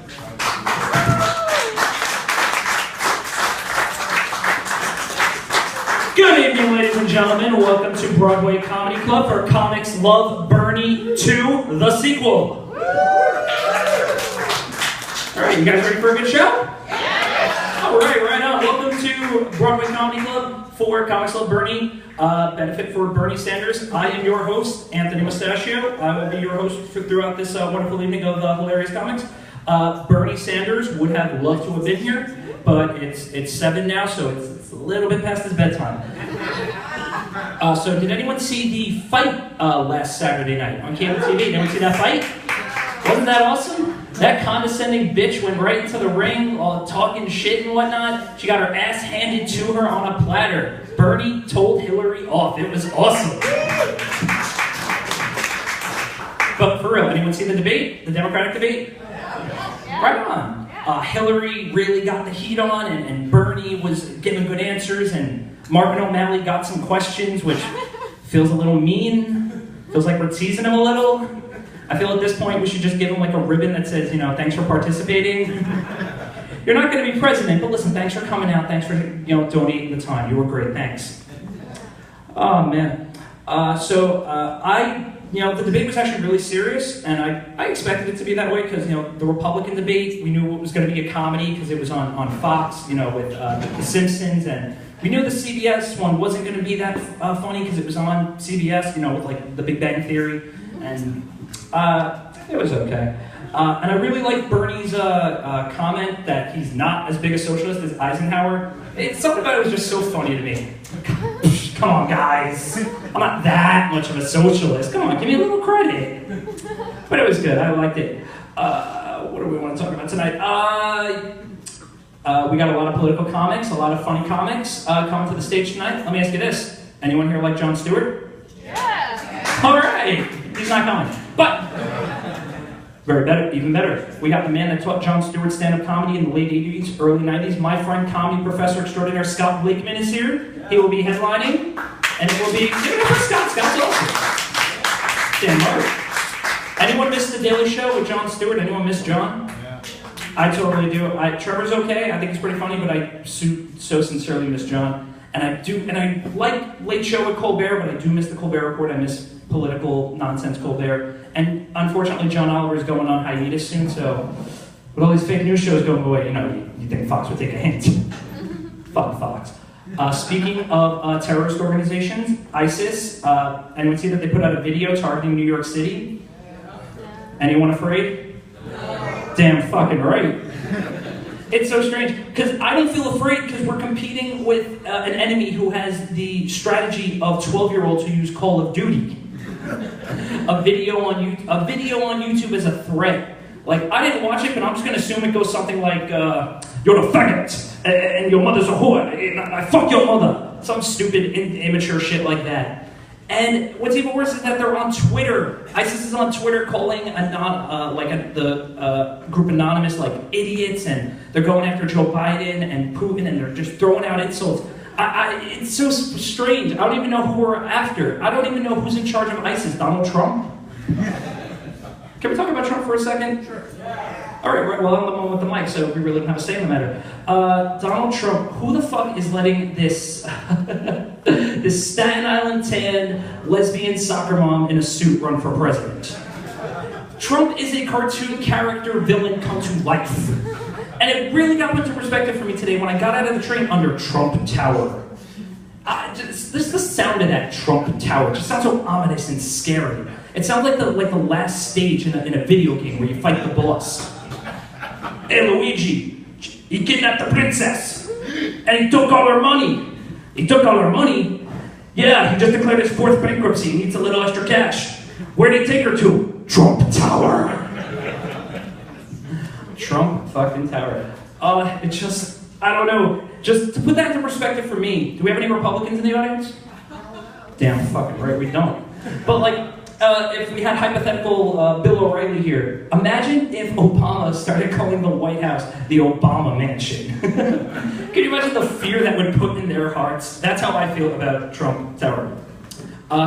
Good evening, ladies and gentlemen. Welcome to Broadway Comedy Club for Comics Love Bernie 2, the sequel. All right, you guys ready for a good show? All right, right on. Welcome to Broadway Comedy Club for Comics Love Bernie, benefit for Bernie Sanders. I am your host, Anthony Mustachio. I will be your host throughout this wonderful evening of hilarious comics. Bernie Sanders would have loved to have been here, but it's 7 now, so it's a little bit past his bedtime. So did anyone see the fight last Saturday night on cable TV? Did anyone see that fight? Wasn't that awesome? That condescending bitch went right into the ring, all talking shit and whatnot. She got her ass handed to her on a platter. Bernie told Hillary off. It was awesome. But for real, anyone see the debate? The Democratic debate? Yeah. Right on. Hillary really got the heat on, and Bernie was giving good answers, and Marvin O'Malley got some questions, which feels a little mean. Feels like we're teasing him a little. I feel at this point we should just give him like a ribbon that says, you know, thanks for participating. You're not going to be president, but listen, thanks for coming out. Thanks for, you know, donating the time. You were great. Thanks. Oh, man. You know, the debate was actually really serious, and I expected it to be that way because, you know, the Republican debate, we knew it was going to be a comedy because it was on Fox, you know, with The Simpsons, and we knew the CBS one wasn't going to be that funny because it was on CBS, you know, with like The Big Bang Theory, and it was okay. And I really liked Bernie's comment that he's not as big a socialist as Eisenhower. Something about it was just so funny to me. Come on, guys. I'm not that much of a socialist. Come on, give me a little credit. But it was good. I liked it. What do we want to talk about tonight? We got a lot of political comics, a lot of funny comics coming to the stage tonight. Let me ask you this. Anyone here like Jon Stewart? Yeah. All right. He's not coming. But even better. We got the man that taught Jon Stewart stand-up comedy in the late 80s, early 90s. My friend, comedy professor extraordinaire Scott Blakeman is here. He will be headlining, and it will be... Give it up for Scott. Scott's awesome. Damn right. Anyone miss The Daily Show with Jon Stewart? Anyone miss Jon? Yeah. I totally do. Trevor's okay. I think it's pretty funny, but I so sincerely miss Jon. And I like Late Show with Colbert, but I do miss the Colbert Report. I miss political nonsense Colbert. And unfortunately, John Oliver is going on hiatus soon, so with all these fake news shows going away, you know, you think Fox would take a hint. Fuck Fox. Speaking of terrorist organizations, ISIS, anyone see that they put out a video targeting New York City? Anyone afraid? Damn fucking right. It's so strange, because I don't feel afraid because we're competing with an enemy who has the strategy of 12-year-olds who use Call of Duty. A video on YouTube is a threat. Like, I didn't watch it, but I'm just going to assume it goes something like, you're a faggot, and your mother's a whore, and I fuck your mother. Some stupid, immature shit like that. And what's even worse is that they're on Twitter. ISIS is on Twitter calling the group Anonymous like idiots, and they're going after Joe Biden and Putin, and they're just throwing out insults. It's so strange. I don't even know who we're after. I don't even know who's in charge of ISIS. Donald Trump? Can we talk about Trump for a second? Sure. All right, well, I'm the one with the mic, so we really don't have a say in the matter. Donald Trump, who the fuck is letting this this Staten Island tan lesbian soccer mom in a suit run for president? Trump is a cartoon character villain come to life. And it really got put into perspective for me today when I got out of the train under Trump Tower. Just the sound of that Trump Tower just sounds so ominous and scary. It sounds like the last stage in a video game where you fight the boss. Hey Luigi, he kidnapped the princess, and he took all her money. He took all her money? Yeah, he just declared his 4th bankruptcy. He needs a little extra cash. Where'd he take her to? Trump Tower. Trump fucking Tower. It just, I don't know. Just to put that into perspective for me, do we have any Republicans in the audience? Damn fucking right, we don't. But like, if we had hypothetical Bill O'Reilly here, imagine if Obama started calling the White House the Obama Mansion. Can you imagine the fear that would put in their hearts? That's how I feel about Trump Tower.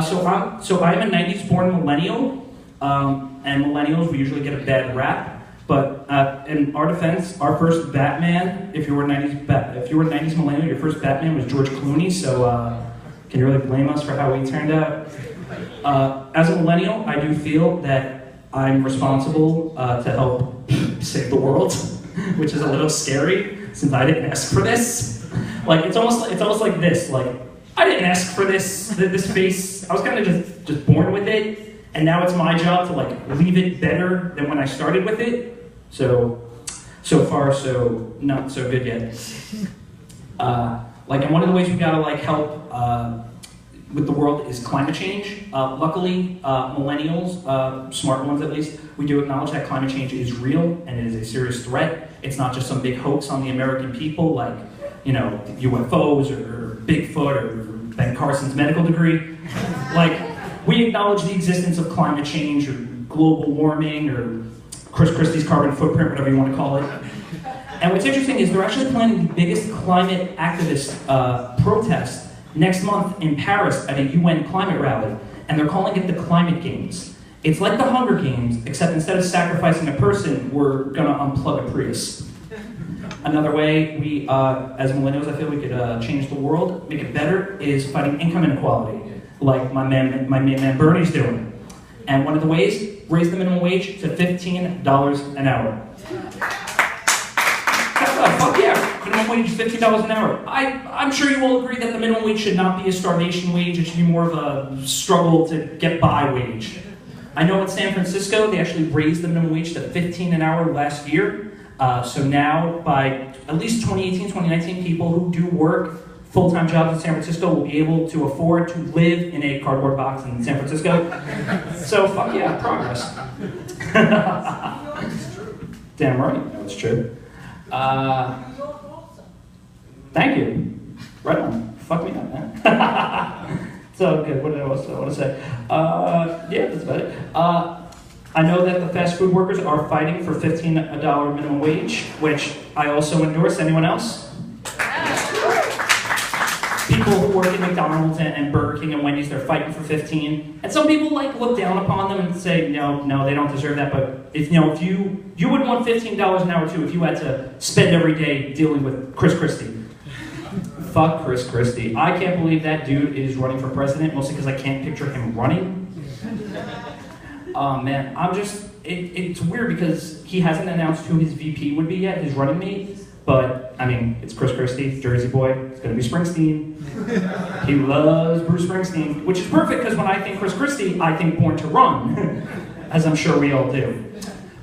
So I'm a 90s born millennial, and millennials, we usually get a bad rap. But in our defense, our first Batman, if you were a 90s millennial, your first Batman was George Clooney, so can you really blame us for how we turned out? As a millennial, I do feel that I'm responsible to help save the world, which is a little scary since I didn't ask for this. Like it's almost like this. Like I didn't ask for this face. I was kind of just born with it, and now it's my job to like leave it better than when I started with it. So far, so not so good yet. And one of the ways we gotta like help with the world is climate change. Luckily, millennials, smart ones at least, we do acknowledge that climate change is real and it is a serious threat. It's not just some big hoax on the American people like, UFOs or Bigfoot or Ben Carson's medical degree. Like, we acknowledge the existence of climate change or global warming or Chris Christie's carbon footprint, whatever you want to call it. And what's interesting is they're actually planning the biggest climate activist protest next month in Paris at a UN climate rally, and they're calling it the Climate Games. It's like the Hunger Games, except instead of sacrificing a person, we're gonna unplug a Prius. Another way we, as millennials, I feel we could change the world, make it better, is fighting income inequality, like my main man Bernie's doing. And one of the ways, raise the minimum wage to $15 an hour. Fuck yeah, minimum wage is $15 an hour. I'm sure you all agree that the minimum wage should not be a starvation wage, it should be more of a struggle to get by wage. I know in San Francisco, they actually raised the minimum wage to $15 an hour last year. So now, by at least 2018, 2019, people who do work full-time jobs in San Francisco will be able to afford to live in a cardboard box in San Francisco. So fuck yeah, progress. Damn right, that's true. Thank you. Right on. Fuck me up, man. So good. What else do I want to say? Yeah, that's about it. I know that the fast food workers are fighting for $15 minimum wage, which I also endorse. Anyone else? People who work at McDonald's and Burger King and Wendy's, they're fighting for 15. And some people like look down upon them and say, no, they don't deserve that. But if you would want $15 an hour too if you had to spend every day dealing with Chris Christie. Fuck Chris Christie. I can't believe that dude is running for president, mostly because I can't picture him running. Man, it's weird because he hasn't announced who his VP would be yet, his running mate. But, I mean, it's Chris Christie, Jersey boy, it's gonna be Springsteen. He loves Bruce Springsteen, which is perfect because when I think Chris Christie, I think Born to Run, as I'm sure we all do.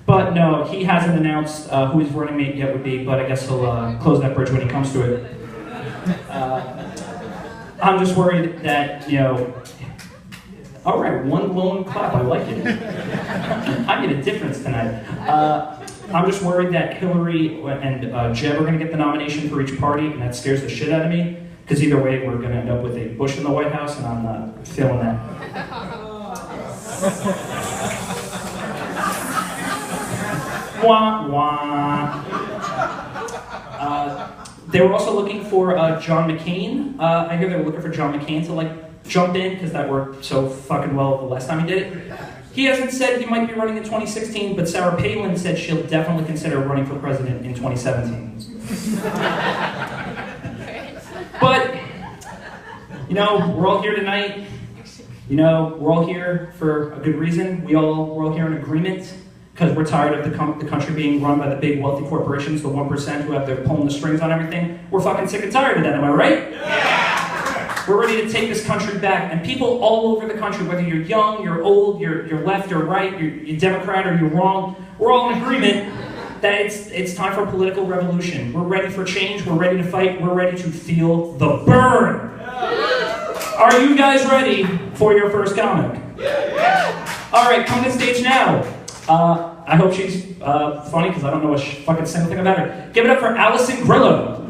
But no, he hasn't announced who his running mate yet would be, but I guess he'll close that bridge when he comes to it. I'm just worried that, all right, one lone clap, I like it. I made a difference tonight. I'm just worried that Hillary and Jeb are going to get the nomination for each party, and that scares the shit out of me, because either way, we're going to end up with a Bush in the White House, and I'm not feeling that. Wah, wah. They were also looking for John McCain. I hear they were looking for John McCain to jump in, because that worked so fucking well the last time he did it. He hasn't said he might be running in 2016, but Sarah Palin said she'll definitely consider running for president in 2017. But, we're all here tonight. We're all here for a good reason. We're all here in agreement because we're tired of the country being run by the big wealthy corporations, the 1% who have their pulling the strings on everything. We're fucking sick and tired of that, am I right? Yeah! We're ready to take this country back, and people all over the country, whether you're young, you're old, you're left or right, you're Democrat or you're wrong, we're all in agreement that it's time for a political revolution. We're ready for change, we're ready to fight, we're ready to feel the burn. Are you guys ready for your first comic? All right, come to the stage now. I hope she's funny, because I don't know a fucking single thing about her. Give it up for Allison Grillo.